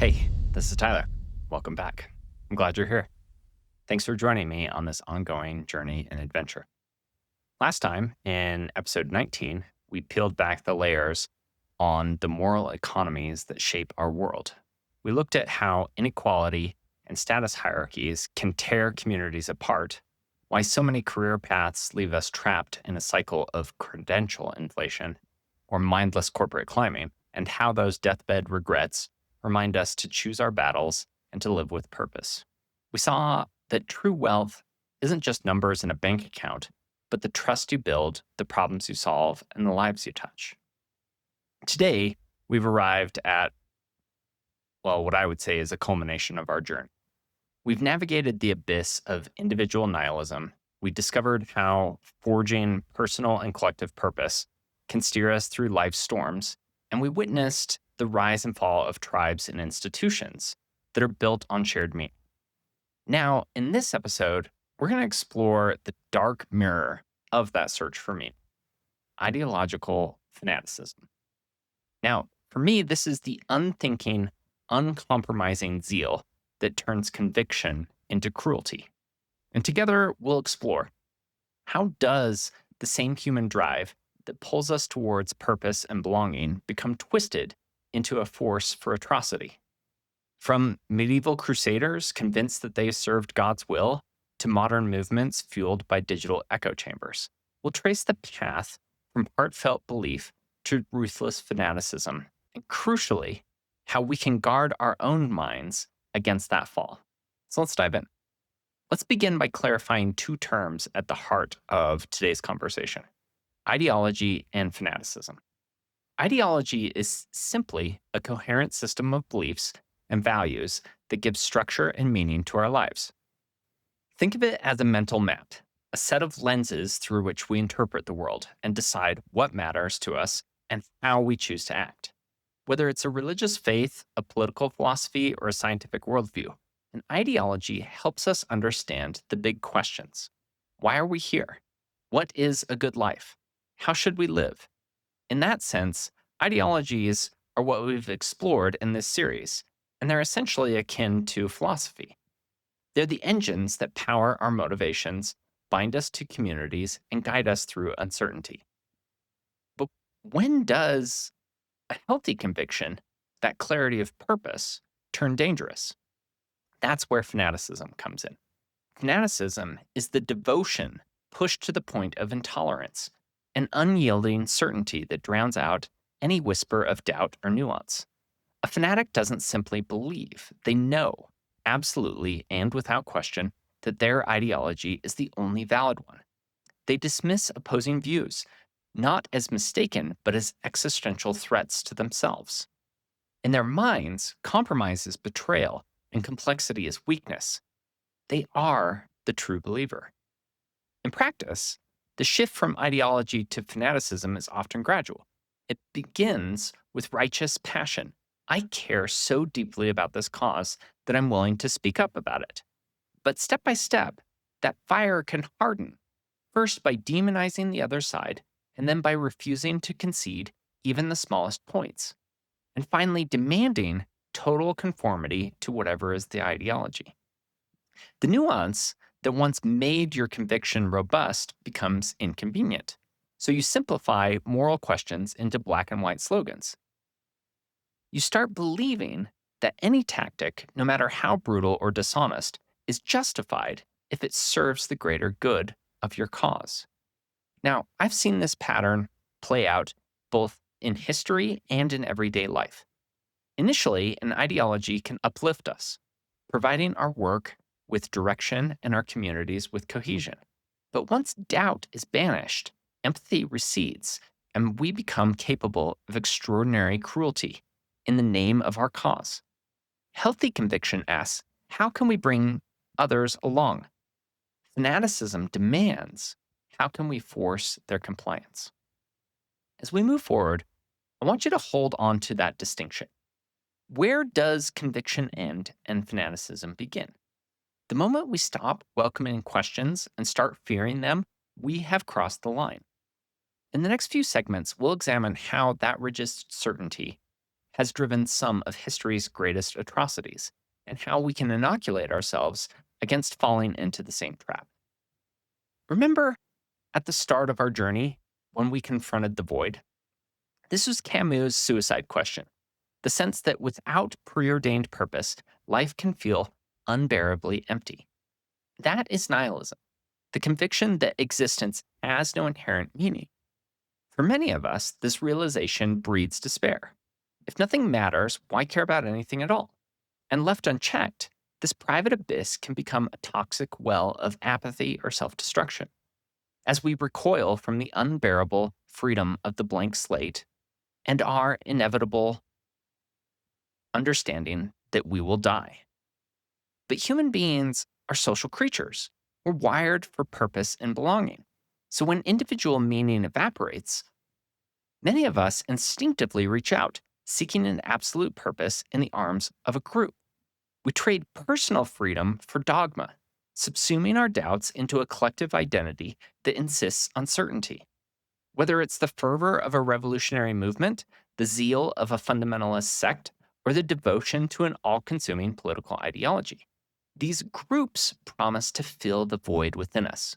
Hey, this is Tyler. Welcome back. I'm glad you're here. Thanks for joining me on this ongoing journey and adventure. Last time, in episode 19, we peeled back the layers on the moral economies that shape our world. We looked at how inequality and status hierarchies can tear communities apart, why so many career paths leave us trapped in a cycle of credential inflation or mindless corporate climbing, and how those deathbed regrets remind us to choose our battles and to live with purpose. We saw that true wealth isn't just numbers in a bank account, but the trust you build, the problems you solve, and the lives you touch. Today, we've arrived at, well, what I would say is a culmination of our journey. We've navigated the abyss of individual nihilism. We discovered how forging personal and collective purpose can steer us through life's storms, and we witnessed the rise and fall of tribes and institutions that are built on shared meaning. Now, in this episode, we're going to explore the dark mirror of that search for meaning: ideological fanaticism. Now, for me, this is the unthinking, uncompromising zeal that turns conviction into cruelty. And together, we'll explore: how does the same human drive that pulls us towards purpose and belonging become twisted into a force for atrocity? From medieval crusaders convinced that they served God's will to modern movements fueled by digital echo chambers, we'll trace the path from heartfelt belief to ruthless fanaticism, and crucially, how we can guard our own minds against that fall. So let's dive in. Let's begin by clarifying two terms at the heart of today's conversation: ideology and fanaticism. Ideology is simply a coherent system of beliefs and values that gives structure and meaning to our lives. Think of it as a mental map, a set of lenses through which we interpret the world and decide what matters to us and how we choose to act. Whether it's a religious faith, a political philosophy, or a scientific worldview, an ideology helps us understand the big questions. Why are we here? What is a good life? How should we live? In that sense, ideologies are what we've explored in this series, and they're essentially akin to philosophy. They're the engines that power our motivations, bind us to communities, and guide us through uncertainty. But when does a healthy conviction, that clarity of purpose, turn dangerous? That's where fanaticism comes in. Fanaticism is the devotion pushed to the point of intolerance, an unyielding certainty that drowns out any whisper of doubt or nuance. A fanatic doesn't simply believe, they know, absolutely and without question, that their ideology is the only valid one. They dismiss opposing views, not as mistaken, but as existential threats to themselves. In their minds, compromise is betrayal and complexity is weakness. They are the true believer. In practice, the shift from ideology to fanaticism is often gradual. It begins with righteous passion. I care so deeply about this cause that I'm willing to speak up about it. But step by step, that fire can harden, first by demonizing the other side, and then by refusing to concede even the smallest points, and finally demanding total conformity to whatever is the ideology. The nuance that once made your conviction robust becomes inconvenient. So you simplify moral questions into black and white slogans. You start believing that any tactic, no matter how brutal or dishonest, is justified if it serves the greater good of your cause. Now, I've seen this pattern play out both in history and in everyday life. Initially, an ideology can uplift us, providing our work with direction and our communities with cohesion. But once doubt is banished, empathy recedes, and we become capable of extraordinary cruelty in the name of our cause. Healthy conviction asks, how can we bring others along? Fanaticism demands, how can we force their compliance? As we move forward, I want you to hold on to that distinction. Where does conviction end and fanaticism begin? The moment we stop welcoming questions and start fearing them, we have crossed the line. In the next few segments, we'll examine how that rigid certainty has driven some of history's greatest atrocities, and how we can inoculate ourselves against falling into the same trap. Remember at the start of our journey when we confronted the void? This was Camus' suicide question, the sense that without preordained purpose, life can feel unbearably empty. That is nihilism, the conviction that existence has no inherent meaning. For many of us, this realization breeds despair. If nothing matters, why care about anything at all? And left unchecked, this private abyss can become a toxic well of apathy or self destruction. As we recoil from the unbearable freedom of the blank slate and our inevitable understanding that we will die. But human beings are social creatures. We're wired for purpose and belonging. So when individual meaning evaporates, many of us instinctively reach out, seeking an absolute purpose in the arms of a group. We trade personal freedom for dogma, subsuming our doubts into a collective identity that insists on certainty. Whether it's the fervor of a revolutionary movement, the zeal of a fundamentalist sect, or the devotion to an all consuming political ideology, these groups promise to fill the void within us.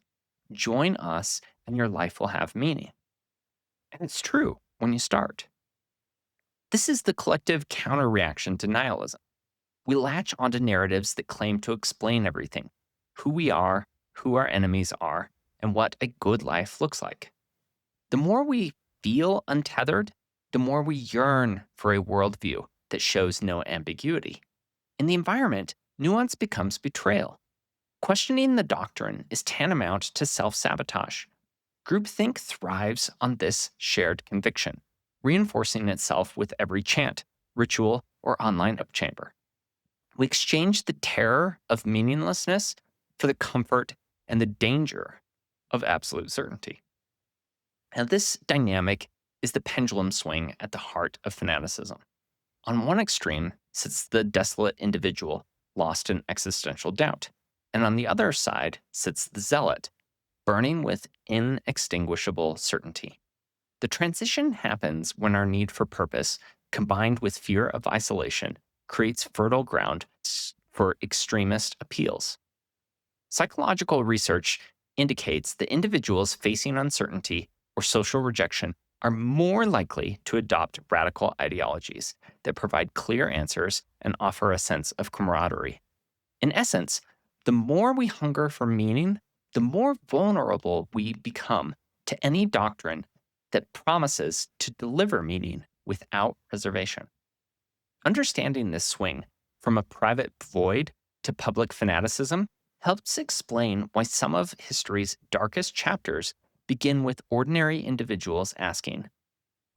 Join us, and your life will have meaning. And it's true when you start. This is the collective counter reaction to nihilism. We latch onto narratives that claim to explain everything: who we are, who our enemies are, and what a good life looks like. The more we feel untethered, the more we yearn for a worldview that shows no ambiguity. In the environment, nuance becomes betrayal. Questioning the doctrine is tantamount to self sabotage. Groupthink thrives on this shared conviction, reinforcing itself with every chant, ritual, or online upchamber. We exchange the terror of meaninglessness for the comfort and the danger of absolute certainty. Now, this dynamic is the pendulum swing at the heart of fanaticism. On one extreme sits the desolate individual lost in existential doubt, and on the other side sits the zealot, burning with inextinguishable certainty. The transition happens when our need for purpose, combined with fear of isolation, creates fertile ground for extremist appeals. Psychological research indicates that individuals facing uncertainty or social rejection are more likely to adopt radical ideologies that provide clear answers and offer a sense of camaraderie. In essence, the more we hunger for meaning, the more vulnerable we become to any doctrine that promises to deliver meaning without reservation. Understanding this swing from a private void to public fanaticism helps explain why some of history's darkest chapters begin with ordinary individuals asking,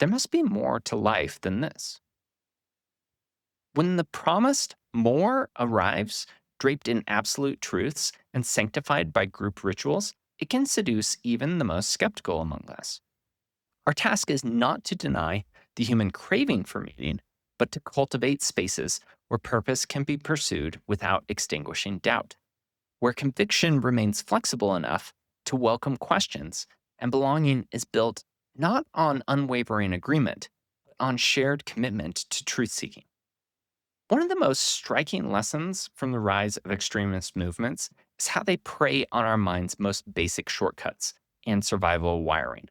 "There must be more to life than this." When the promised more arrives, draped in absolute truths and sanctified by group rituals, it can seduce even the most skeptical among us. Our task is not to deny the human craving for meaning, but to cultivate spaces where purpose can be pursued without extinguishing doubt, where conviction remains flexible enough to welcome questions, and belonging is built not on unwavering agreement, but on shared commitment to truth seeking. One of the most striking lessons from the rise of extremist movements is how they prey on our mind's most basic shortcuts and survival wiring.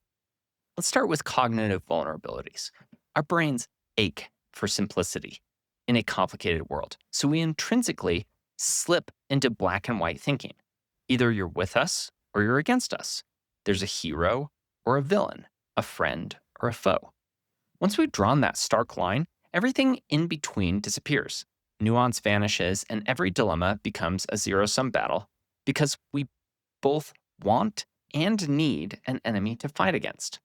Let's start with cognitive vulnerabilities. Our brains ache for simplicity in a complicated world, so we intrinsically slip into black and white thinking. Either you're with us or you're against us. There's a hero or a villain, a friend or a foe. Once we've drawn that stark line, everything in between disappears. Nuance vanishes, and every dilemma becomes a zero-sum battle because we both want and need an enemy to fight against.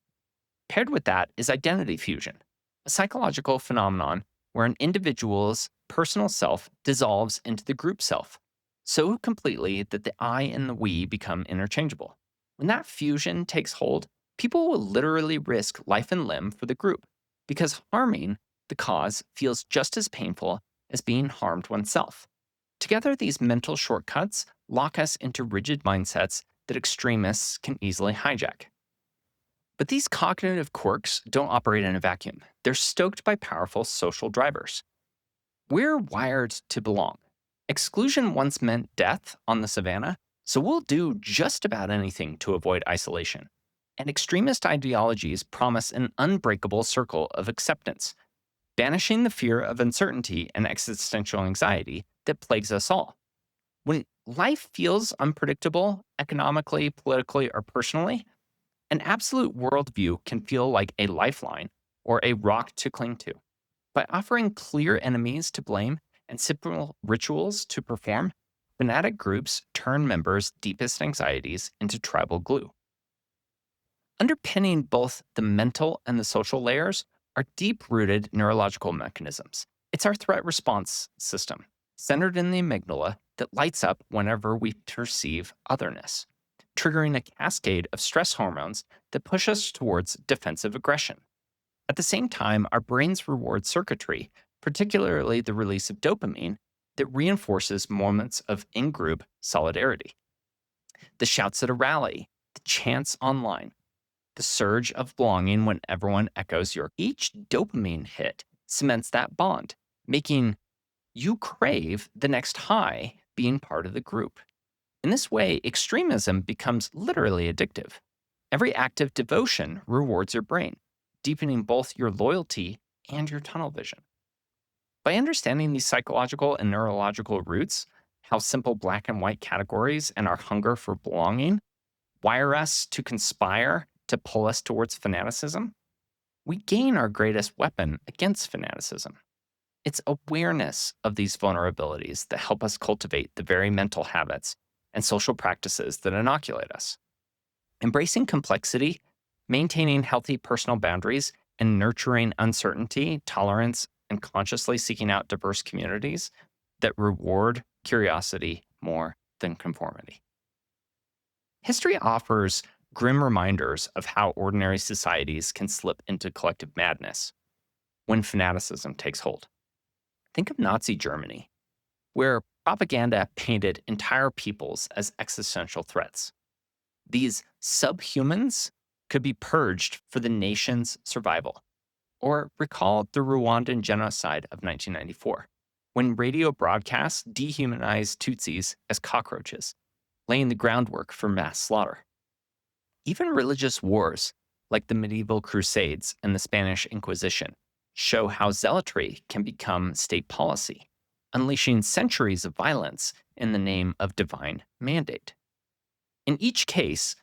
Paired with that is identity fusion, a psychological phenomenon where an individual's personal self dissolves into the group self so completely that the I and the we become interchangeable. When that fusion takes hold, people will literally risk life and limb for the group because harming the cause feels just as painful as being harmed oneself. Together, these mental shortcuts lock us into rigid mindsets that extremists can easily hijack. But these cognitive quirks don't operate in a vacuum. They're stoked by powerful social drivers. We're wired to belong. Exclusion once meant death on the savannah, so we'll do just about anything to avoid isolation. And extremist ideologies promise an unbreakable circle of acceptance, banishing the fear of uncertainty and existential anxiety that plagues us all. When life feels unpredictable, economically, politically, or personally, an absolute worldview can feel like a lifeline or a rock to cling to. By offering clear enemies to blame and simple rituals to perform, fanatic groups turn members' deepest anxieties into tribal glue. Underpinning both the mental and the social layers are deep rooted neurological mechanisms. It's our threat response system, centered in the amygdala, that lights up whenever we perceive otherness, triggering a cascade of stress hormones that push us towards defensive aggression. At the same time, our brain's reward circuitry, particularly the release of dopamine, that reinforces moments of in group solidarity. The shouts at a rally, the chants online, the surge of belonging when everyone echoes your each dopamine hit cements that bond, making you crave the next high being part of the group. In this way, extremism becomes literally addictive. Every act of devotion rewards your brain, deepening both your loyalty and your tunnel vision. By understanding these psychological and neurological roots, how simple black and white categories and our hunger for belonging wire us to conspire to pull us towards fanaticism, we gain our greatest weapon against fanaticism. It's awareness of these vulnerabilities that help us cultivate the very mental habits and social practices that inoculate us. Embracing complexity, maintaining healthy personal boundaries, and nurturing uncertainty, tolerance, and consciously seeking out diverse communities that reward curiosity more than conformity. History offers grim reminders of how ordinary societies can slip into collective madness when fanaticism takes hold. Think of Nazi Germany, where propaganda painted entire peoples as existential threats. These subhumans could be purged for the nation's survival. Or recall the Rwandan genocide of 1994, when radio broadcasts dehumanized Tutsis as cockroaches, laying the groundwork for mass slaughter. Even religious wars, like the medieval Crusades and the Spanish Inquisition, show how zealotry can become state policy, unleashing centuries of violence in the name of divine mandate. In each case,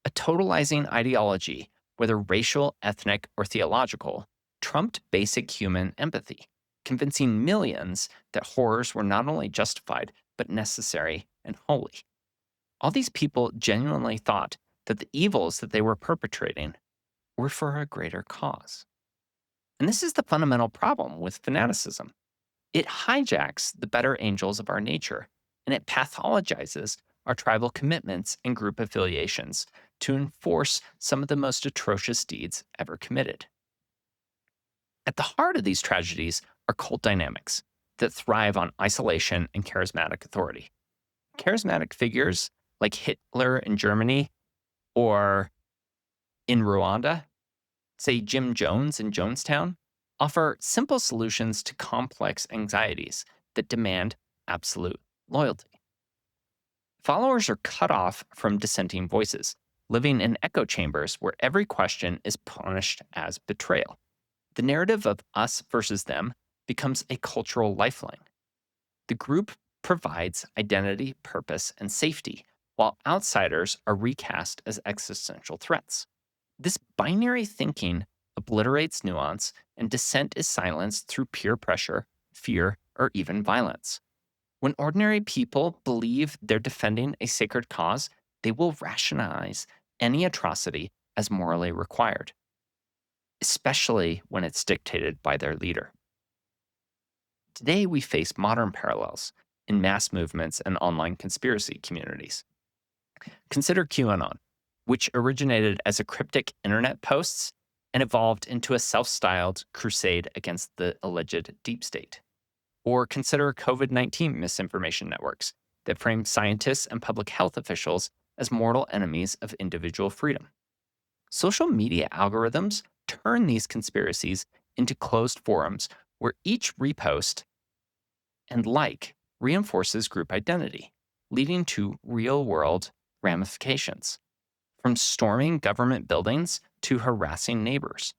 a totalizing ideology, whether racial, ethnic, or theological, trumped basic human empathy, convincing millions that horrors were not only justified, but necessary and holy. All these people genuinely thought that the evils that they were perpetrating were for a greater cause. And this is the fundamental problem with fanaticism. It hijacks the better angels of our nature, and it pathologizes our tribal commitments and group affiliations to enforce some of the most atrocious deeds ever committed. At the heart of these tragedies are cult dynamics that thrive on isolation and charismatic authority. Charismatic figures like Hitler in Germany or in Rwanda, say Jim Jones in Jonestown, offer simple solutions to complex anxieties that demand absolute loyalty. Followers are cut off from dissenting voices, living in echo chambers where every question is punished as betrayal. The narrative of us versus them becomes a cultural lifeline. The group provides identity, purpose, and safety, while outsiders are recast as existential threats. This binary thinking obliterates nuance, and dissent is silenced through peer pressure, fear, or even violence. When ordinary people believe they're defending a sacred cause, they will rationalize any atrocity as morally required, especially when it's dictated by their leader. Today, we face modern parallels in mass movements and online conspiracy communities. Consider QAnon, which originated as a cryptic internet posts and evolved into a self-styled crusade against the alleged deep state. Or consider COVID-19 misinformation networks that frame scientists and public health officials as mortal enemies of individual freedom. Social media algorithms turn these conspiracies into closed forums where each repost and like reinforces group identity, leading to real world ramifications, from storming government buildings to harassing neighbors.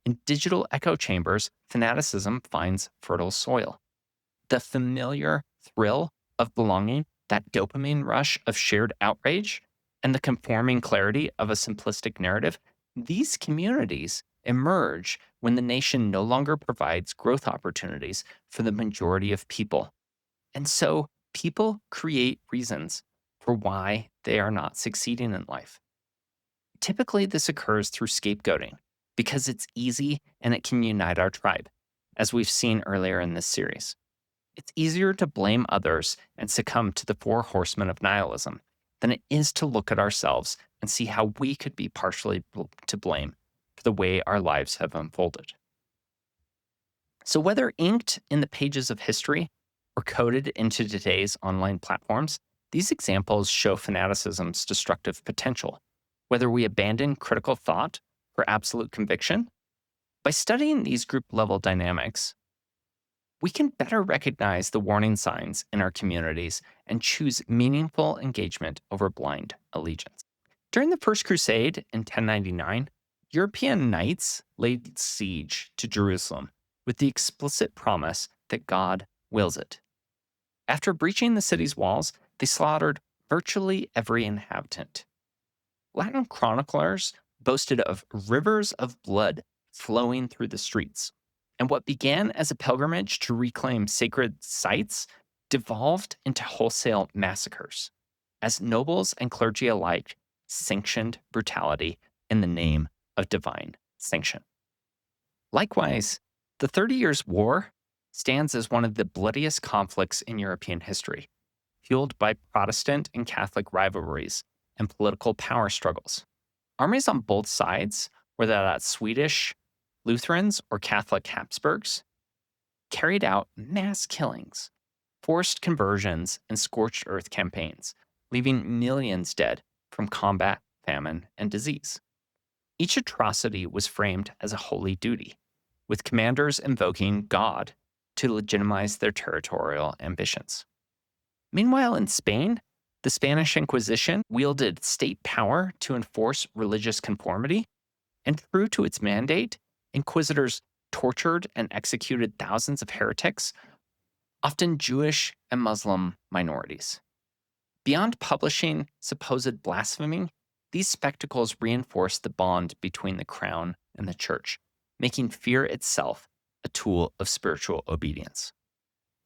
In digital echo chambers, fanaticism finds fertile soil. The familiar thrill of belonging, that dopamine rush of shared outrage, and the conforming clarity of a simplistic narrative, these communities emerge when the nation no longer provides growth opportunities for the majority of people. And so people create reasons for why they are not succeeding in life. Typically, this occurs through scapegoating because it's easy and it can unite our tribe, as we've seen earlier in this series. It's easier to blame others and succumb to the four horsemen of nihilism than it is to look at ourselves and see how we could be partially to blame for the way our lives have unfolded. So, whether inked in the pages of history or coded into today's online platforms, these examples show fanaticism's destructive potential. Whether we abandon critical thought for absolute conviction, by studying these group level dynamics, we can better recognize the warning signs in our communities and choose meaningful engagement over blind allegiance. During the First Crusade in 1099, European knights laid siege to Jerusalem with the explicit promise that God wills it. After breaching the city's walls, they slaughtered virtually every inhabitant. Latin chroniclers boasted of rivers of blood flowing through the streets. And what began as a pilgrimage to reclaim sacred sites devolved into wholesale massacres, as nobles and clergy alike sanctioned brutality in the name of divine sanction. Likewise, the 30 Years' War stands as one of the bloodiest conflicts in European history, fueled by Protestant and Catholic rivalries and political power struggles. Armies on both sides, whether that's Swedish Lutherans or Catholic Habsburgs, carried out mass killings, forced conversions, and scorched earth campaigns, leaving millions dead from combat, famine, and disease. Each atrocity was framed as a holy duty, with commanders invoking God to legitimize their territorial ambitions. Meanwhile, in Spain, the Spanish Inquisition wielded state power to enforce religious conformity, and true to its mandate, inquisitors tortured and executed thousands of heretics, often Jewish and Muslim minorities. Beyond publishing supposed blasphemy, these spectacles reinforce the bond between the crown and the church, making fear itself a tool of spiritual obedience.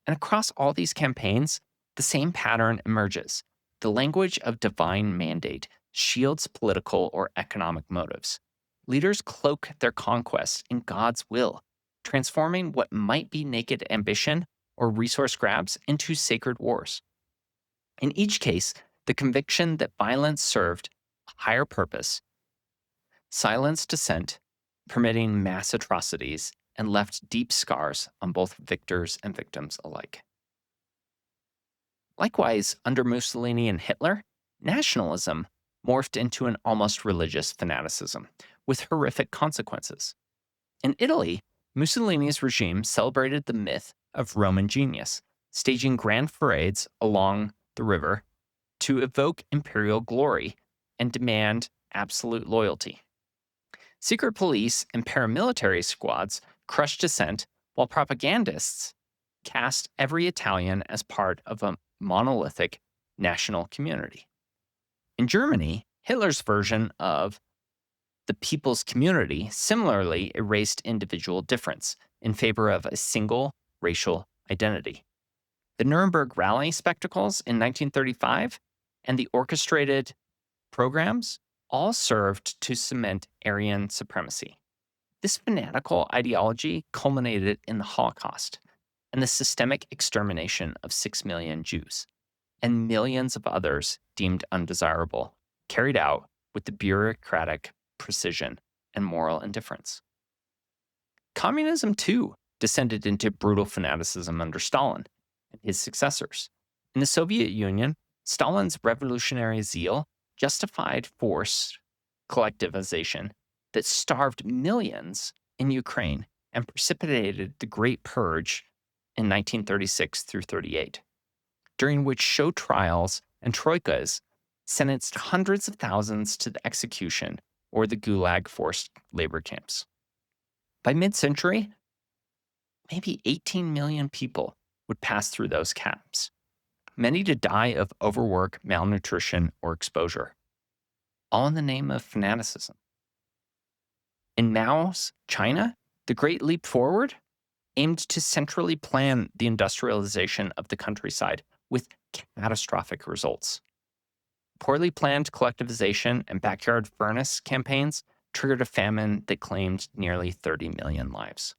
And across all these campaigns, the same pattern emerges. The language of divine mandate shields political or economic motives. Leaders cloak their conquests in God's will, transforming what might be naked ambition or resource grabs into sacred wars. In each case, the conviction that violence served a higher purpose silenced dissent, permitting mass atrocities, and left deep scars on both victors and victims alike. Likewise, under Mussolini and Hitler, nationalism morphed into an almost religious fanaticism, with horrific consequences. In Italy, Mussolini's regime celebrated the myth of Roman genius, staging grand parades along the river to evoke imperial glory and demand absolute loyalty. Secret police and paramilitary squads crushed dissent, while propagandists cast every Italian as part of a monolithic national community. In Germany, Hitler's version of the people's community similarly erased individual difference in favor of a single racial identity. The Nuremberg rally spectacles in 1935 and the orchestrated programs all served to cement Aryan supremacy. This fanatical ideology culminated in the Holocaust and the systemic extermination of 6 million Jews, and millions of others deemed undesirable, carried out with the bureaucratic precision and moral indifference. Communism, too, descended into brutal fanaticism under Stalin and his successors. In the Soviet Union, Stalin's revolutionary zeal justified force collectivization that starved millions in Ukraine and precipitated the Great Purge in 1936 through 38, during which show trials and troikas sentenced hundreds of thousands to the execution or the Gulag forced labor camps. By mid-century, maybe 18 million people would pass through those camps, many to die of overwork, malnutrition, or exposure, all in the name of fanaticism. In Mao's China, the Great Leap Forward aimed to centrally plan the industrialization of the countryside with catastrophic results. Poorly planned collectivization and backyard furnace campaigns triggered a famine that claimed nearly 30 million lives.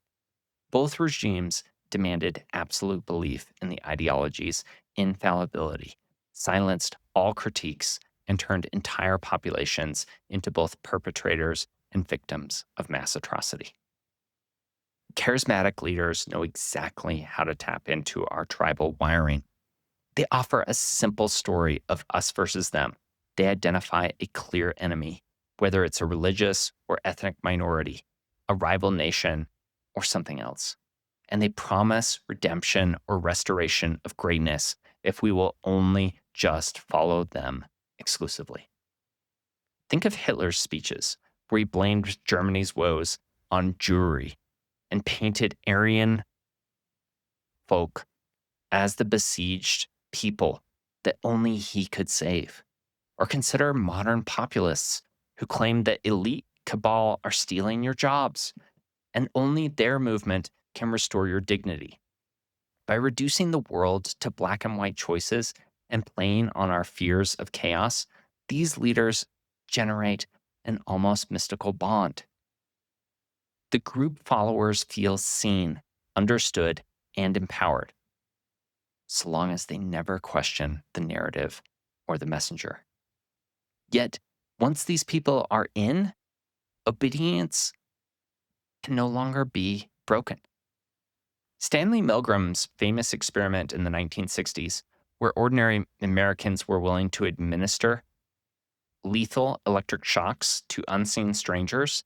Both regimes demanded absolute belief in the ideology's infallibility, silenced all critiques, and turned entire populations into both perpetrators and victims of mass atrocity. Charismatic leaders know exactly how to tap into our tribal wiring. They offer a simple story of us versus them. They identify a clear enemy, whether it's a religious or ethnic minority, a rival nation, or something else. And they promise redemption or restoration of greatness if we will only just follow them exclusively. Think of Hitler's speeches, where he blamed Germany's woes on Jewry and painted Aryan folk as the besieged people that only he could save. Or consider modern populists who claim that elite cabal are stealing your jobs and only their movement can restore your dignity. By reducing the world to black and white choices and playing on our fears of chaos, these leaders generate an almost mystical bond. The group followers feel seen, understood, and empowered, so long as they never question the narrative or the messenger. Yet, once these people are in, obedience can no longer be broken. Stanley Milgram's famous experiment in the 1960s, where ordinary Americans were willing to administer lethal electric shocks to unseen strangers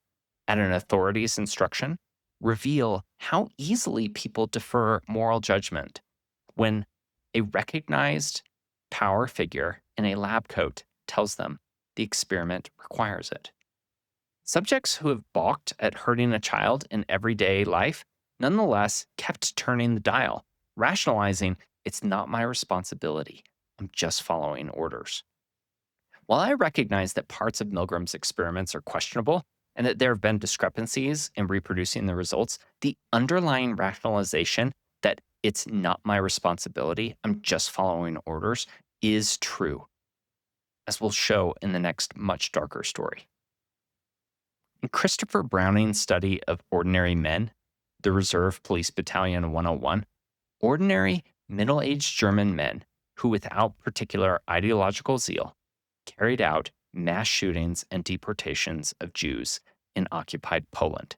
at an authority's instruction, reveal how easily people defer moral judgment when a recognized power figure in a lab coat tells them the experiment requires it. Subjects who have balked at hurting a child in everyday life nonetheless kept turning the dial, rationalizing, "It's not my responsibility. I'm just following orders." While I recognize that parts of Milgram's experiments are questionable and that there have been discrepancies in reproducing the results, the underlying rationalization that "it's not my responsibility, I'm just following orders" is true, as we'll show in the next much darker story. In Christopher Browning's study of ordinary men, the Reserve Police Battalion 101, ordinary middle-aged German men who, without particular ideological zeal, carried out mass shootings and deportations of Jews in occupied Poland.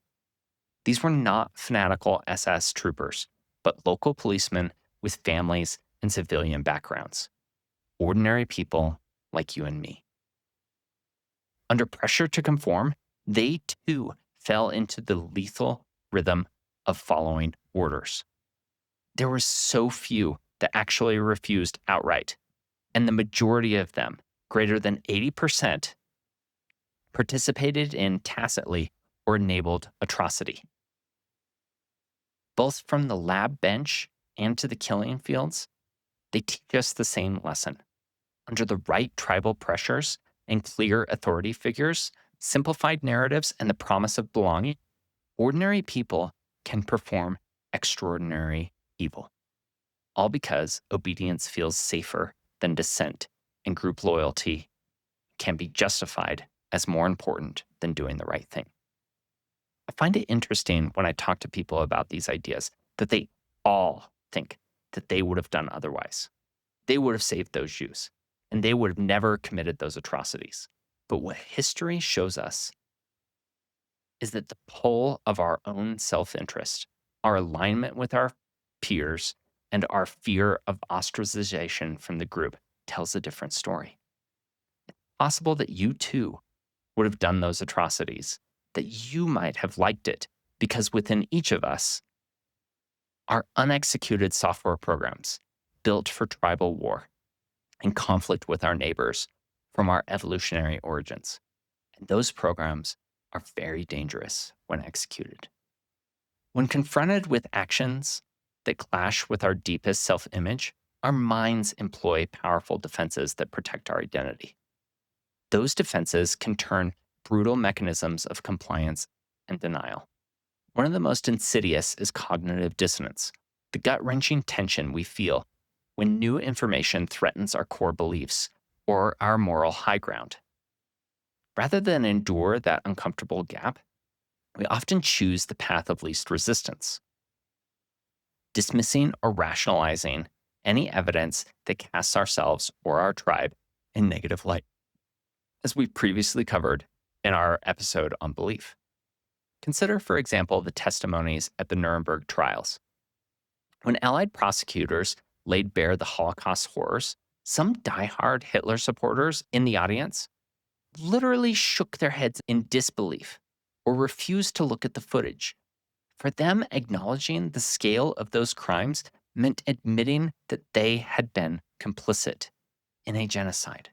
These were not fanatical SS troopers, but local policemen with families and civilian backgrounds. Ordinary people like you and me. Under pressure to conform, they too fell into the lethal rhythm of following orders. There were so few that actually refused outright, and the majority of them, greater than 80%, participated in tacitly or enabled atrocity. Both from the lab bench and to the killing fields, they teach us the same lesson. Under the right tribal pressures and clear authority figures, simplified narratives, and the promise of belonging, ordinary people can perform extraordinary evil. All because obedience feels safer than dissent, and group loyalty can be justified as more important than doing the right thing. I find it interesting when I talk to people about these ideas that they all think that they would have done otherwise. They would have saved those Jews, and they would have never committed those atrocities. But what history shows us is that the pull of our own self-interest, our alignment with our peers, and our fear of ostracization from the group tells a different story. It's possible that you too would have done those atrocities, that you might have liked it, because within each of us are unexecuted software programs built for tribal war and conflict with our neighbors from our evolutionary origins. And those programs are very dangerous when executed. When confronted with actions that clash with our deepest self image, our minds employ powerful defenses that protect our identity. Those defenses can turn brutal mechanisms of compliance and denial. One of the most insidious is cognitive dissonance, the gut wrenching tension we feel when new information threatens our core beliefs or our moral high ground. Rather than endure that uncomfortable gap, we often choose the path of least resistance, dismissing or rationalizing any evidence that casts ourselves or our tribe in negative light, as we previously covered in our episode on belief. Consider, for example, the testimonies at the Nuremberg trials. When Allied prosecutors laid bare the Holocaust horrors, some diehard Hitler supporters in the audience literally shook their heads in disbelief or refused to look at the footage. For them, acknowledging the scale of those crimes meant admitting that they had been complicit in a genocide.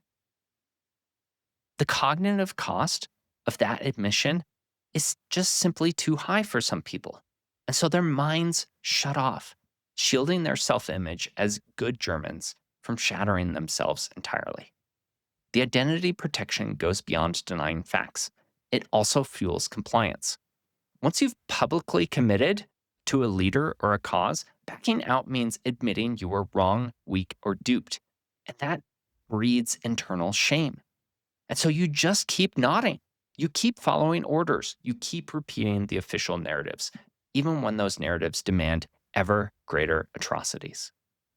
The cognitive cost of that admission is just simply too high for some people. And so their minds shut off, shielding their self image as good Germans from shattering themselves entirely. The identity protection goes beyond denying facts, it also fuels compliance. Once you've publicly committed to a leader or a cause, backing out means admitting you were wrong, weak, or duped. And that breeds internal shame. And so you just keep nodding. You keep following orders. You keep repeating the official narratives, even when those narratives demand ever greater atrocities.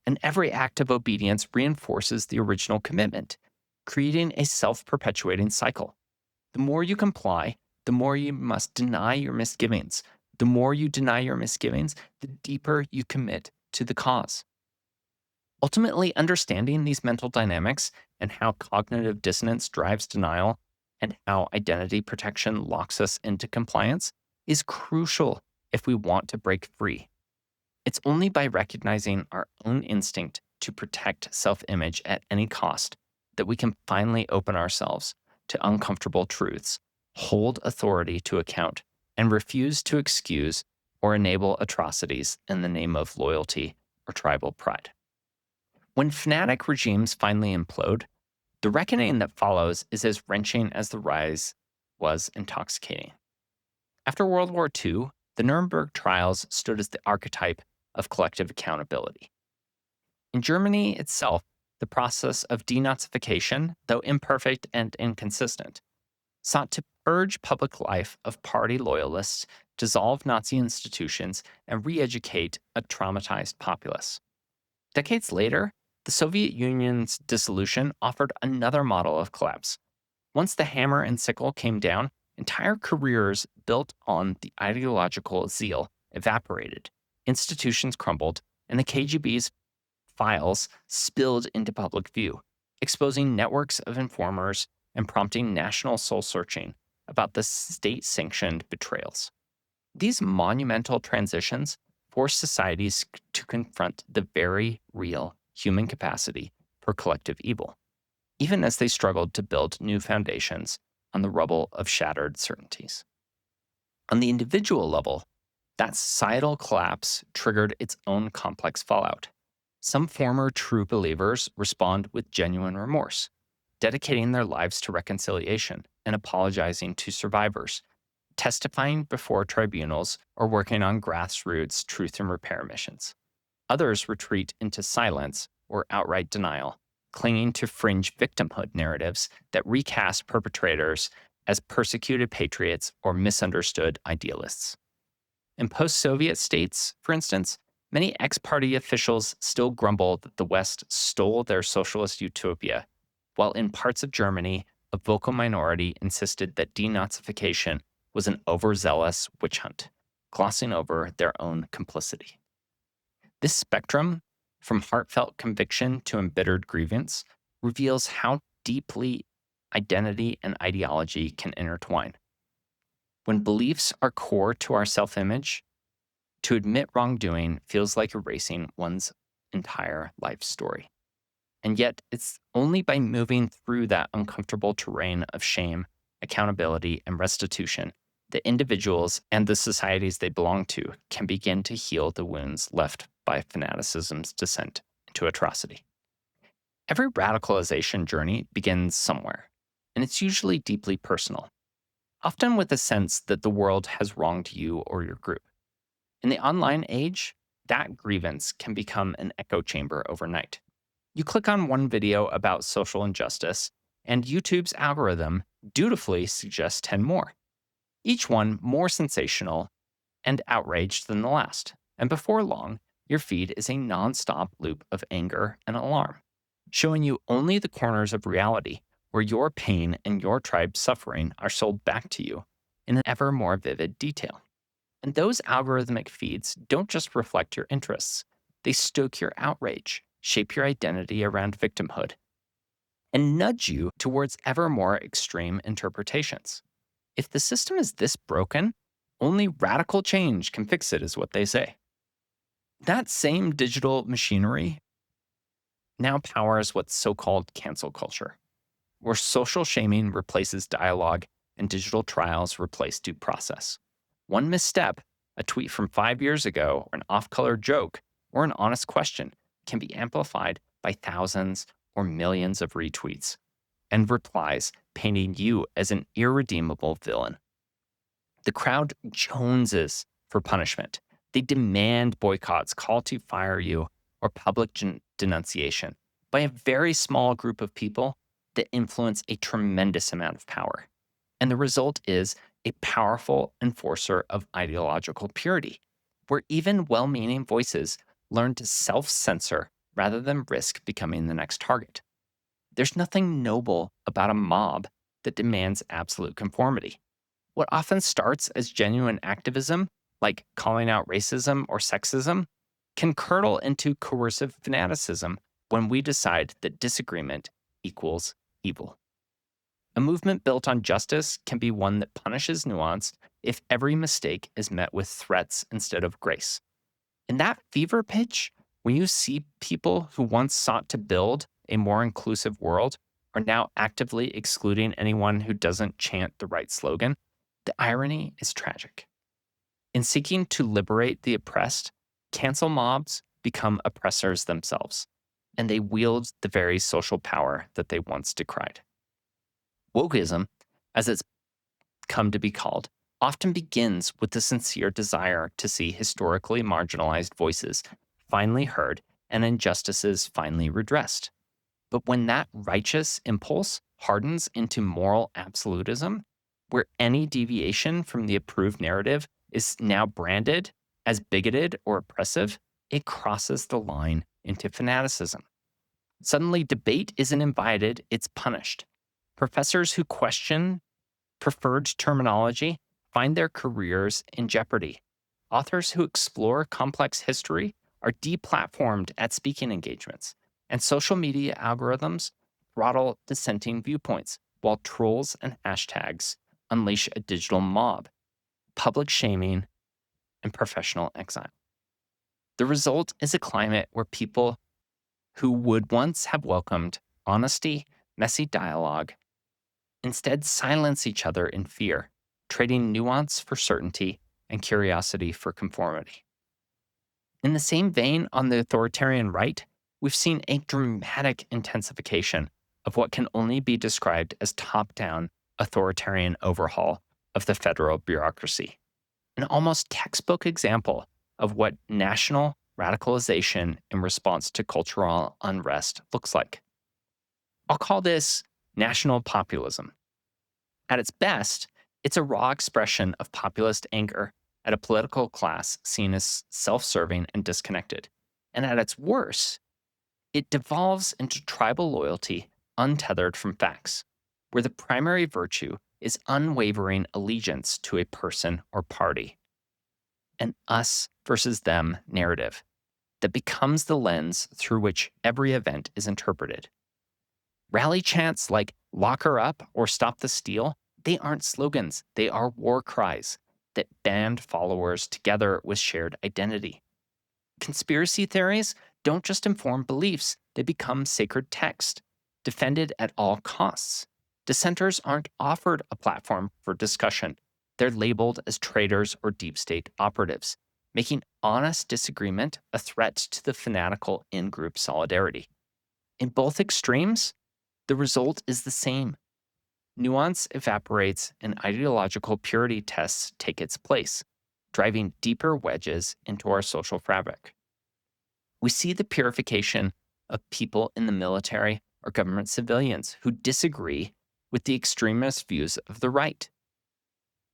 And every act of obedience reinforces the original commitment, creating a self-perpetuating cycle. The more you comply, the more you must deny your misgivings. The more you deny your misgivings, the deeper you commit to the cause. Ultimately, understanding these mental dynamics and how cognitive dissonance drives denial and how identity protection locks us into compliance is crucial if we want to break free. It's only by recognizing our own instinct to protect self-image at any cost that we can finally open ourselves to uncomfortable truths, hold authority to account, and refuse to excuse or enable atrocities in the name of loyalty or tribal pride. When fanatic regimes finally implode, the reckoning that follows is as wrenching as the rise was intoxicating. After World War II, the Nuremberg trials stood as the archetype of collective accountability. In Germany itself, the process of denazification, though imperfect and inconsistent, sought to purge public life of party loyalists, dissolve Nazi institutions, and re-educate a traumatized populace. Decades later, the Soviet Union's dissolution offered another model of collapse. Once the hammer and sickle came down, entire careers built on the ideological zeal evaporated, institutions crumbled, and the KGB's files spilled into public view, exposing networks of informers and prompting national soul-searching about the state-sanctioned betrayals. These monumental transitions forced societies to confront the very real human capacity for collective evil, even as they struggled to build new foundations on the rubble of shattered certainties. On the individual level, that societal collapse triggered its own complex fallout. Some former true believers respond with genuine remorse, dedicating their lives to reconciliation and apologizing to survivors, testifying before tribunals, or working on grassroots truth and repair missions. Others retreat into silence or outright denial, clinging to fringe victimhood narratives that recast perpetrators as persecuted patriots or misunderstood idealists. In post-Soviet states, for instance, many ex-party officials still grumble that the West stole their socialist utopia, while in parts of Germany, a vocal minority insisted that denazification was an overzealous witch hunt, glossing over their own complicity. This spectrum, from heartfelt conviction to embittered grievance, reveals how deeply identity and ideology can intertwine. When beliefs are core to our self image, to admit wrongdoing feels like erasing one's entire life story. And yet, it's only by moving through that uncomfortable terrain of shame, accountability, and restitution that individuals and the societies they belong to can begin to heal the wounds left by fanaticism's descent into atrocity. Every radicalization journey begins somewhere, and it's usually deeply personal, often with a sense that the world has wronged you or your group. In the online age, that grievance can become an echo chamber overnight. You click on one video about social injustice, and YouTube's algorithm dutifully suggests 10 more, each one more sensational and outraged than the last. And before long, your feed is a nonstop loop of anger and alarm, showing you only the corners of reality where your pain and your tribe's suffering are sold back to you in an ever more vivid detail. And those algorithmic feeds don't just reflect your interests, they stoke your outrage, shape your identity around victimhood, and nudge you towards ever more extreme interpretations. If the system is this broken, only radical change can fix it, is what they say. That same digital machinery now powers what's so called cancel culture, where social shaming replaces dialogue and digital trials replace due process. One misstep, a tweet from 5 years ago, or an off color joke, or an honest question can be amplified by thousands or millions of retweets and replies painting you as an irredeemable villain. The crowd joneses for punishment. They demand boycotts, call to fire you, or public denunciation by a very small group of people that influence a tremendous amount of power. And the result is a powerful enforcer of ideological purity, where even well meaning voices learn to self censor rather than risk becoming the next target. There's nothing noble about a mob that demands absolute conformity. What often starts as genuine activism, like calling out racism or sexism, can curdle into coercive fanaticism when we decide that disagreement equals evil. A movement built on justice can be one that punishes nuance if every mistake is met with threats instead of grace. In that fever pitch, when you see people who once sought to build a more inclusive world are now actively excluding anyone who doesn't chant the right slogan, the irony is tragic. In seeking to liberate the oppressed, cancel mobs become oppressors themselves, and they wield the very social power that they once decried. Wokeism, as it's come to be called, often begins with the sincere desire to see historically marginalized voices finally heard and injustices finally redressed. But when that righteous impulse hardens into moral absolutism, where any deviation from the approved narrative is now branded as bigoted or oppressive, it crosses the line into fanaticism. Suddenly, debate isn't invited, it's punished. Professors who question preferred terminology find their careers in jeopardy. Authors who explore complex history are deplatformed at speaking engagements, and social media algorithms throttle dissenting viewpoints, while trolls and hashtags unleash a digital mob, public shaming, and professional exile. The result is a climate where people who would once have welcomed honesty, messy dialogue, instead silence each other in fear, trading nuance for certainty and curiosity for conformity. In the same vein, on the authoritarian right, we've seen a dramatic intensification of what can only be described as top-down authoritarian overhaul of the federal bureaucracy. An almost textbook example of what national radicalization in response to cultural unrest looks like. I'll call this national populism. At its best, it's a raw expression of populist anger at a political class seen as self-serving and disconnected. And at its worst, it devolves into tribal loyalty untethered from facts, where the primary virtue is unwavering allegiance to a person or party. An us versus them narrative that becomes the lens through which every event is interpreted. Rally chants like lock her up or stop the steal, they aren't slogans, they are war cries that band followers together with shared identity. Conspiracy theories don't just inform beliefs, they become sacred text, defended at all costs. Dissenters aren't offered a platform for discussion. They're labeled as traitors or deep state operatives, making honest disagreement a threat to the fanatical in group solidarity. In both extremes, the result is the same. Nuance evaporates and ideological purity tests take its place, driving deeper wedges into our social fabric. We see the purification of people in the military or government civilians who disagree with the extremist views of the right.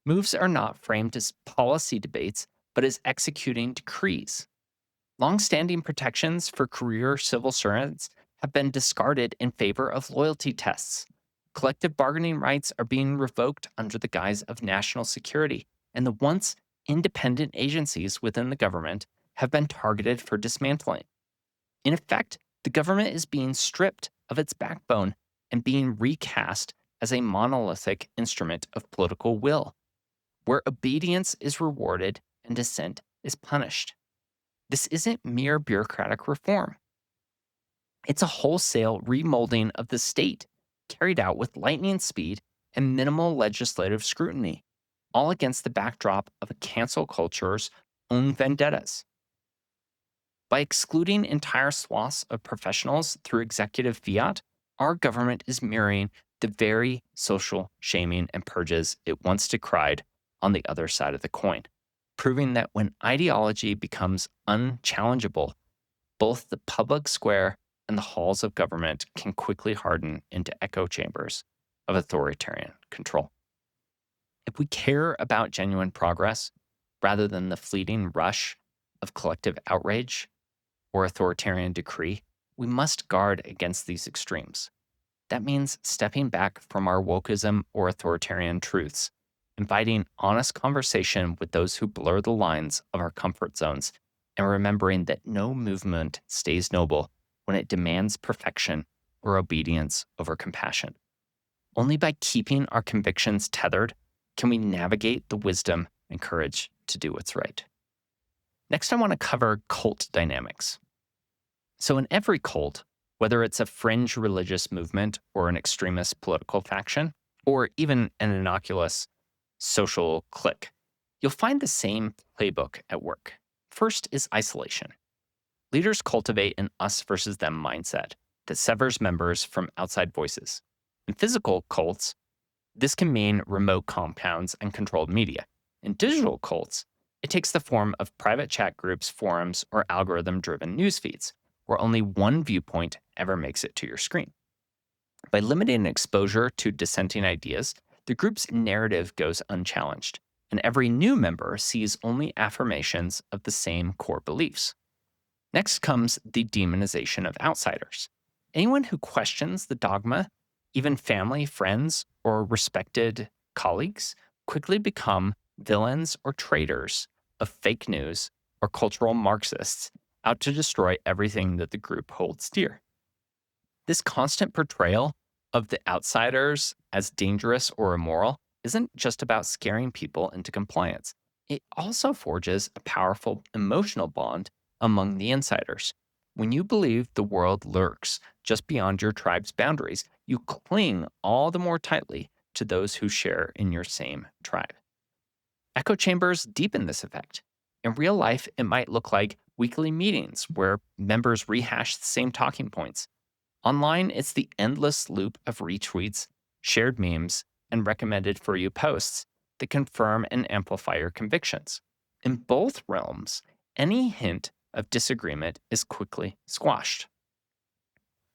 Moves are not framed as policy debates, but as executing decrees. Longstanding protections for career civil servants have been discarded in favor of loyalty tests. Collective bargaining rights are being revoked under the guise of national security, and the once independent agencies within the government have been targeted for dismantling. In effect, the government is being stripped of its backbone and being recast as a monolithic instrument of political will, where obedience is rewarded and dissent is punished. This isn't mere bureaucratic reform. It's a wholesale remolding of the state, carried out with lightning speed and minimal legislative scrutiny, all against the backdrop of a cancel culture's own vendettas. By excluding entire swaths of professionals through executive fiat, our government is mirroring the very social shaming and purges it once decried on the other side of the coin, proving that when ideology becomes unchallengeable, both the public square and the halls of government can quickly harden into echo chambers of authoritarian control. If we care about genuine progress rather than the fleeting rush of collective outrage or authoritarian decree, we must guard against these extremes. That means stepping back from our wokeism or authoritarian truths, inviting honest conversation with those who blur the lines of our comfort zones, and remembering that no movement stays noble when it demands perfection or obedience over compassion. Only by keeping our convictions tethered can we navigate the wisdom and courage to do what's right. Next, I want to cover cult dynamics. So, in every cult, whether it's a fringe religious movement or an extremist political faction, or even an innocuous social clique, you'll find the same playbook at work. First is isolation. Leaders cultivate an us versus them mindset that severs members from outside voices. In physical cults, this can mean remote compounds and controlled media. In digital cults, it takes the form of private chat groups, forums, or algorithm-driven news feeds, where only one viewpoint ever makes it to your screen. By limiting exposure to dissenting ideas, the group's narrative goes unchallenged, and every new member sees only affirmations of the same core beliefs. Next comes the demonization of outsiders. Anyone who questions the dogma, even family, friends, or respected colleagues, quickly become villains or traitors of fake news or cultural Marxists out to destroy everything that the group holds dear. This constant portrayal of the outsiders as dangerous or immoral isn't just about scaring people into compliance. It also forges a powerful emotional bond among the insiders. When you believe the world lurks just beyond your tribe's boundaries, you cling all the more tightly to those who share in your same tribe. Echo chambers deepen this effect. In real life, it might look like weekly meetings where members rehash the same talking points. Online, it's the endless loop of retweets, shared memes, and recommended for you posts that confirm and amplify your convictions. In both realms, any hint of disagreement is quickly squashed.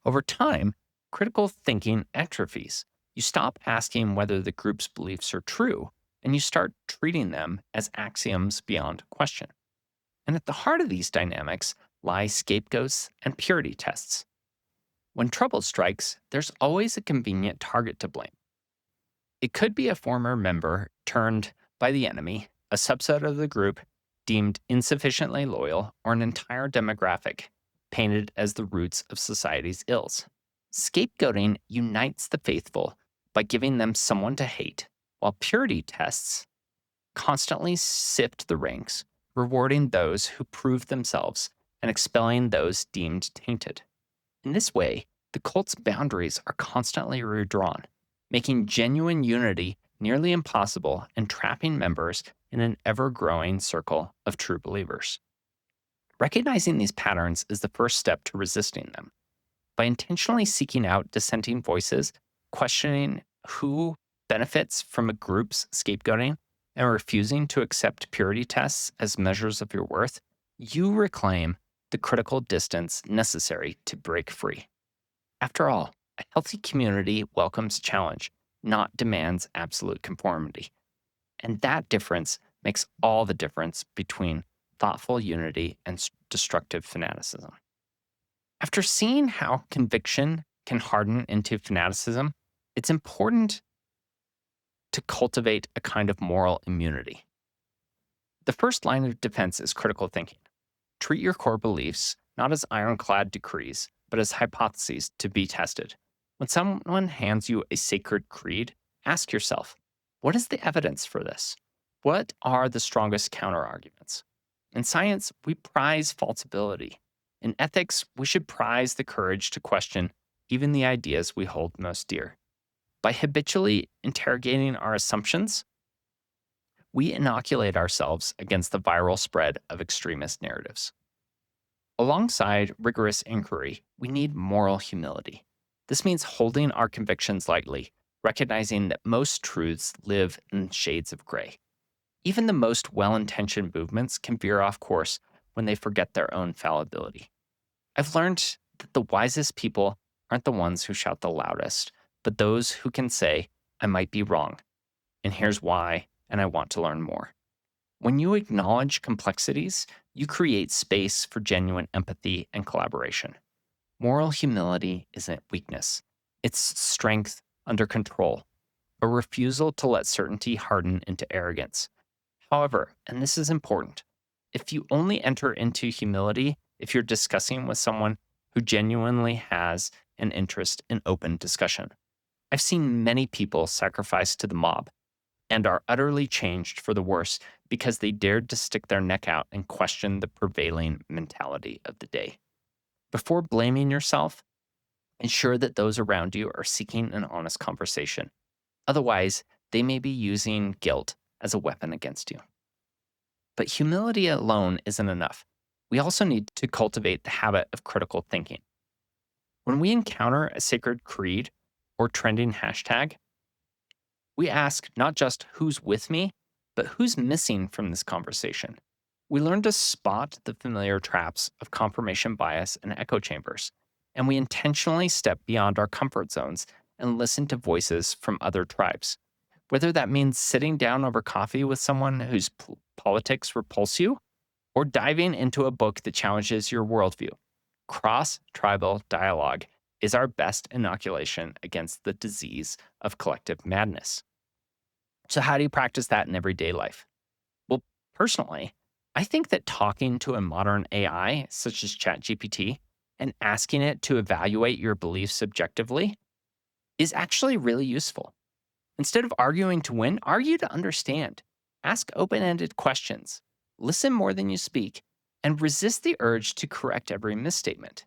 Over time, critical thinking atrophies. You stop asking whether the group's beliefs are true, and you start treating them as axioms beyond question. And at the heart of these dynamics lie scapegoats and purity tests. When trouble strikes, there's always a convenient target to blame. It could be a former member turned by the enemy, a subset of the group deemed insufficiently loyal, or an entire demographic painted as the roots of society's ills. Scapegoating unites the faithful by giving them someone to hate, while purity tests constantly sift the ranks, rewarding those who prove themselves and expelling those deemed tainted. In this way, the cult's boundaries are constantly redrawn, making genuine unity nearly impossible and trapping members in an ever growing circle of true believers. Recognizing these patterns is the first step to resisting them. By intentionally seeking out dissenting voices, questioning who benefits from a group's scapegoating, and refusing to accept purity tests as measures of your worth, you reclaim the critical distance necessary to break free. After all, a healthy community welcomes challenge, not demands absolute conformity. And that difference makes all the difference between thoughtful unity and destructive fanaticism. After seeing how conviction can harden into fanaticism, it's important to cultivate a kind of moral immunity. The first line of defense is critical thinking. Treat your core beliefs not as ironclad decrees, but as hypotheses to be tested. When someone hands you a sacred creed, ask yourself, what is the evidence for this? What are the strongest counterarguments? In science, we prize falsibility. In ethics, we should prize the courage to question even the ideas we hold most dear. By habitually interrogating our assumptions, we inoculate ourselves against the viral spread of extremist narratives. Alongside rigorous inquiry, we need moral humility. This means holding our convictions lightly, recognizing that most truths live in shades of gray. Even the most well-intentioned movements can veer off course when they forget their own fallibility. I've learned that the wisest people aren't the ones who shout the loudest, but those who can say, I might be wrong, and here's why, and I want to learn more. When you acknowledge complexities, you create space for genuine empathy and collaboration. Moral humility isn't weakness, it's strength under control, a refusal to let certainty harden into arrogance. However, and this is important, if you only enter into humility if you're discussing with someone who genuinely has an interest in open discussion. I've seen many people sacrifice to the mob and are utterly changed for the worse because they dared to stick their neck out and question the prevailing mentality of the day. Before blaming yourself, ensure that those around you are seeking an honest conversation. Otherwise, they may be using guilt as a weapon against you. But humility alone isn't enough. We also need to cultivate the habit of critical thinking. When we encounter a sacred creed or trending hashtag, we ask not just who's with me, but who's missing from this conversation. We learn to spot the familiar traps of confirmation bias and echo chambers, and we intentionally step beyond our comfort zones and listen to voices from other tribes. Whether that means sitting down over coffee with someone whose politics repulse you, or diving into a book that challenges your worldview, cross-tribal dialogue is our best inoculation against the disease of collective madness. So, how do you practice that in everyday life? Well, personally, I think that talking to a modern AI, such as ChatGPT, and asking it to evaluate your beliefs objectively is actually really useful. Instead of arguing to win, argue to understand. Ask open ended questions, listen more than you speak, and resist the urge to correct every misstatement.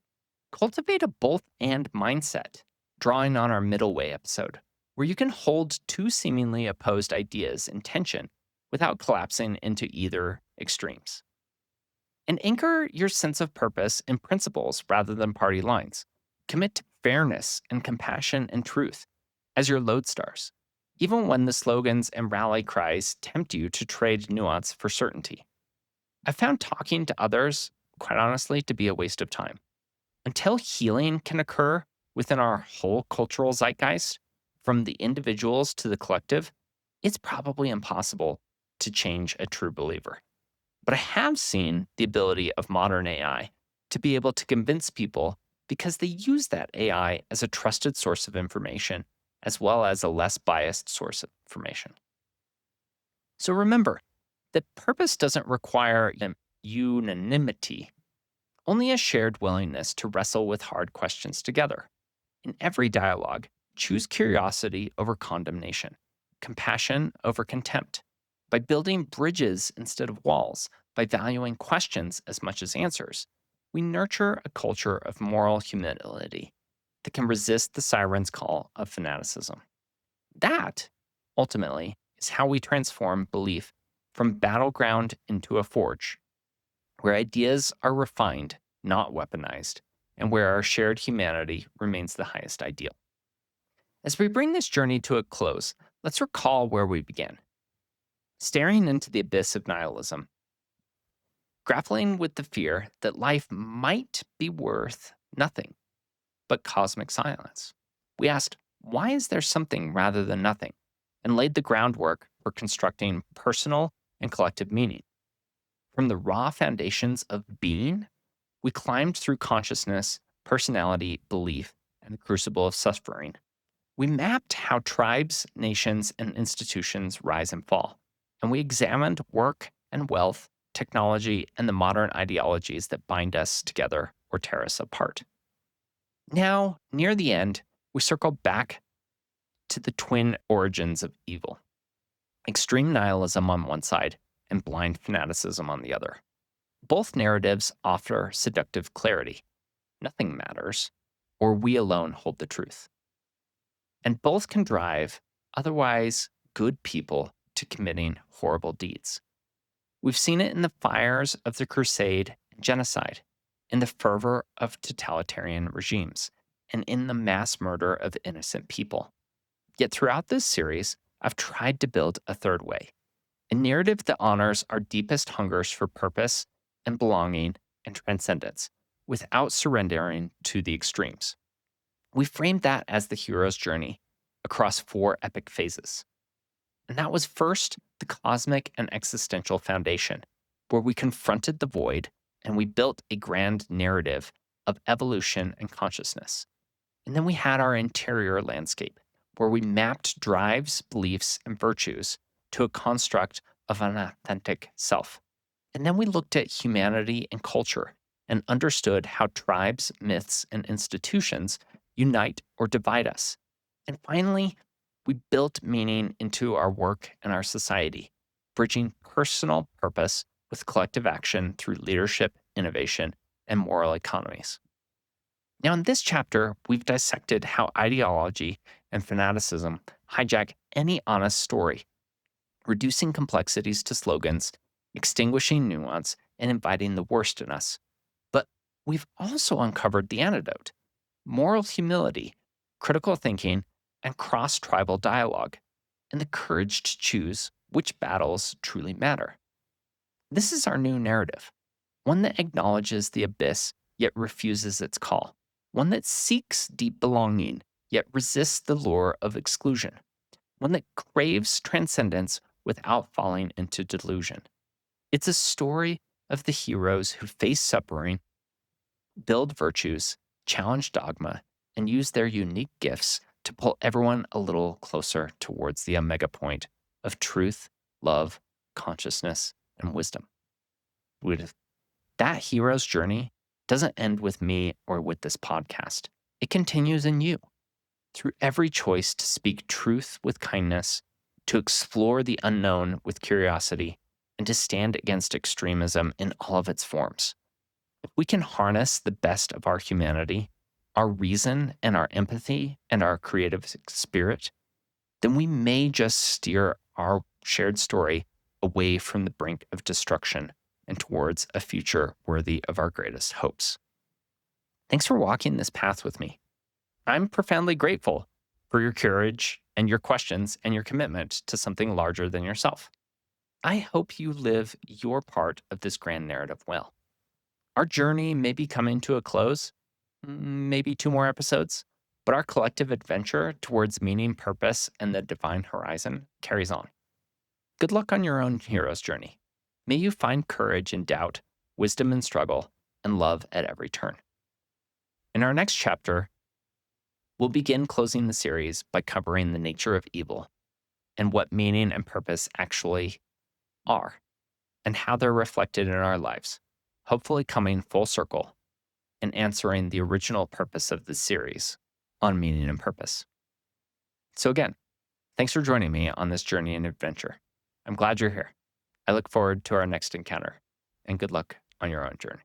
Cultivate a both and mindset, drawing on our middle way episode, where you can hold two seemingly opposed ideas in tension without collapsing into either extremes. And anchor your sense of purpose in principles rather than party lines. Commit to fairness and compassion and truth as your lodestars, even when the slogans and rally cries tempt you to trade nuance for certainty. I found talking to others, quite honestly, to be a waste of time. Until healing can occur within our whole cultural zeitgeist, from the individuals to the collective, it's probably impossible to change a true believer. But I have seen the ability of modern AI to be able to convince people because they use that AI as a trusted source of information as well as a less biased source of information. So remember that purpose doesn't require unanimity, only a shared willingness to wrestle with hard questions together. In every dialogue, choose curiosity over condemnation, compassion over contempt. By building bridges instead of walls, by valuing questions as much as answers, we nurture a culture of moral humility that can resist the siren's call of fanaticism. That, ultimately, is how we transform belief from battleground into a forge, where ideas are refined, not weaponized, and where our shared humanity remains the highest ideal. As we bring this journey to a close, let's recall where we began. Staring into the abyss of nihilism, grappling with the fear that life might be worth nothing but cosmic silence. We asked, why is there something rather than nothing? And laid the groundwork for constructing personal and collective meaning. From the raw foundations of being, we climbed through consciousness, personality, belief, and the crucible of suffering. We mapped how tribes, nations, and institutions rise and fall, and we examined work and wealth, technology, and the modern ideologies that bind us together or tear us apart. Now, near the end, we circle back to the twin origins of evil: extreme nihilism on one side and blind fanaticism on the other. Both narratives offer seductive clarity. Nothing matters, or we alone hold the truth. And both can drive otherwise good people to committing horrible deeds. We've seen it in the fires of the crusade and genocide, in the fervor of totalitarian regimes, and in the mass murder of innocent people. Yet throughout this series, I've tried to build a third way, a narrative that honors our deepest hungers for purpose and belonging and transcendence without surrendering to the extremes. We framed that as the hero's journey across 4 epic phases. And that was first the cosmic and existential foundation, where we confronted the void and we built a grand narrative of evolution and consciousness. And then we had our interior landscape, where we mapped drives, beliefs, and virtues to a construct of an authentic self. And then we looked at humanity and culture and understood how tribes, myths, and institutions unite or divide us. And finally, we built meaning into our work and our society, bridging personal purpose with collective action through leadership, innovation, and moral economies. Now, in this chapter, we've dissected how ideology and fanaticism hijack any honest story, reducing complexities to slogans, extinguishing nuance, and inviting the worst in us. But we've also uncovered the antidote: moral humility, critical thinking, and cross tribal dialogue, and the courage to choose which battles truly matter. This is our new narrative, one that acknowledges the abyss yet refuses its call, one that seeks deep belonging yet resists the lure of exclusion, one that craves transcendence without falling into delusion. It's a story of the heroes who face suffering, build virtues, challenge dogma, and use their unique gifts to pull everyone a little closer towards the omega point of truth, love, consciousness, and wisdom. That hero's journey doesn't end with me or with this podcast. It continues in you through every choice to speak truth with kindness, to explore the unknown with curiosity, and to stand against extremism in all of its forms. If we can harness the best of our humanity, our reason and our empathy and our creative spirit, then we may just steer our shared story away from the brink of destruction and towards a future worthy of our greatest hopes. Thanks for walking this path with me. I'm profoundly grateful for your courage and your questions and your commitment to something larger than yourself. I hope you live your part of this grand narrative well. Our journey may be coming to a close, maybe 2 more episodes, but our collective adventure towards meaning, purpose, and the divine horizon carries on. Good luck on your own hero's journey. May you find courage in doubt, wisdom in struggle, and love at every turn. In our next chapter, we'll begin closing the series by covering the nature of evil and what meaning and purpose actually are, and how they're reflected in our lives, hopefully coming full circle and answering the original purpose of this series, on meaning and purpose. So, again, thanks for joining me on this journey and adventure. I'm glad you're here. I look forward to our next encounter, and good luck on your own journey.